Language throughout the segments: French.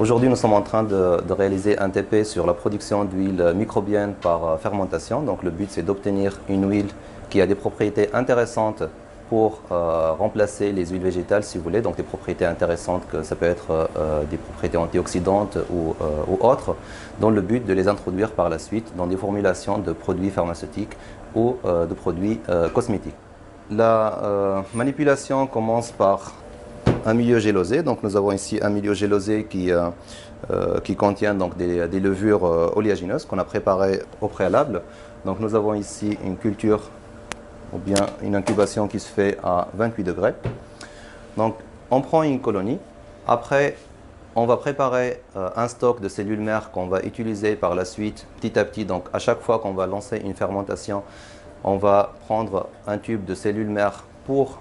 Aujourd'hui, nous sommes en train de réaliser un TP sur la production d'huile microbienne par fermentation. Donc le but, c'est d'obtenir une huile qui a des propriétés intéressantes pour remplacer les huiles végétales, si vous voulez. Donc des propriétés intéressantes, que ça peut être des propriétés antioxydantes ou autres, dans le but de les introduire par la suite dans des formulations de produits pharmaceutiques ou de produits cosmétiques. La manipulation commence par un milieu gélosé. Donc nous avons ici un milieu gélosé qui contient donc des levures oléagineuses qu'on a préparées au préalable. Donc nous avons ici une culture ou bien une incubation qui se fait à 28 degrés. Donc on prend une colonie. Après, on va préparer un stock de cellules mères qu'on va utiliser par la suite petit à petit. Donc à chaque fois qu'on va lancer une fermentation, on va prendre un tube de cellules mères pour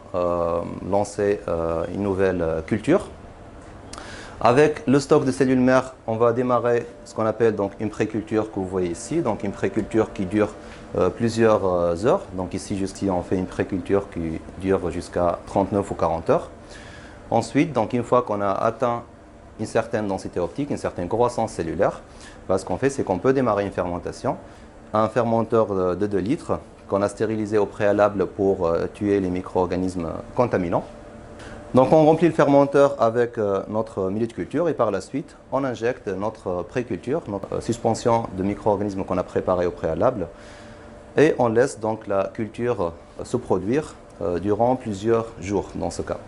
lancer une nouvelle culture. Avec le stock de cellules mères, on va démarrer ce qu'on appelle donc une préculture que vous voyez ici. Donc une préculture qui dure plusieurs heures. Donc ici, jusqu'ici, on fait une préculture qui dure jusqu'à 39 ou 40 heures. Ensuite, donc une fois qu'on a atteint une certaine densité optique, une certaine croissance cellulaire, ce qu'on fait, c'est qu'on peut démarrer une fermentation. Un fermenteur de 2 litres qu'on a stérilisé au préalable pour tuer les micro-organismes contaminants. Donc on remplit le fermenteur avec notre milieu de culture et par la suite, on injecte notre préculture, notre suspension de micro-organismes qu'on a préparé au préalable et on laisse donc la culture se produire durant plusieurs jours dans ce cas.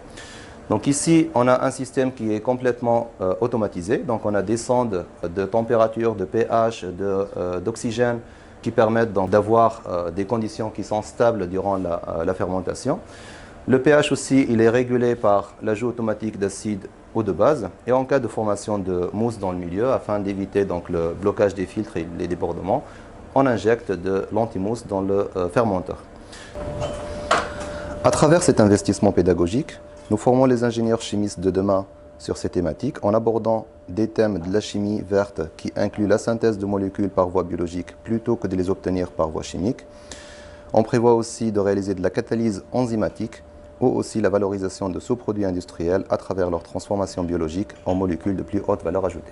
Donc ici, on a un système qui est complètement automatisé. Donc on a des sondes de température, de pH, d'oxygène qui permettent d'avoir des conditions qui sont stables durant la fermentation. Le pH aussi, il est régulé par l'ajout automatique d'acide ou de base et en cas de formation de mousse dans le milieu, afin d'éviter donc le blocage des filtres et les débordements, on injecte de l'antimousse dans le fermenteur. À travers cet investissement pédagogique, nous formons les ingénieurs chimistes de demain sur ces thématiques en abordant des thèmes de la chimie verte qui incluent la synthèse de molécules par voie biologique plutôt que de les obtenir par voie chimique. On prévoit aussi de réaliser de la catalyse enzymatique ou aussi la valorisation de sous-produits industriels à travers leur transformation biologique en molécules de plus haute valeur ajoutée.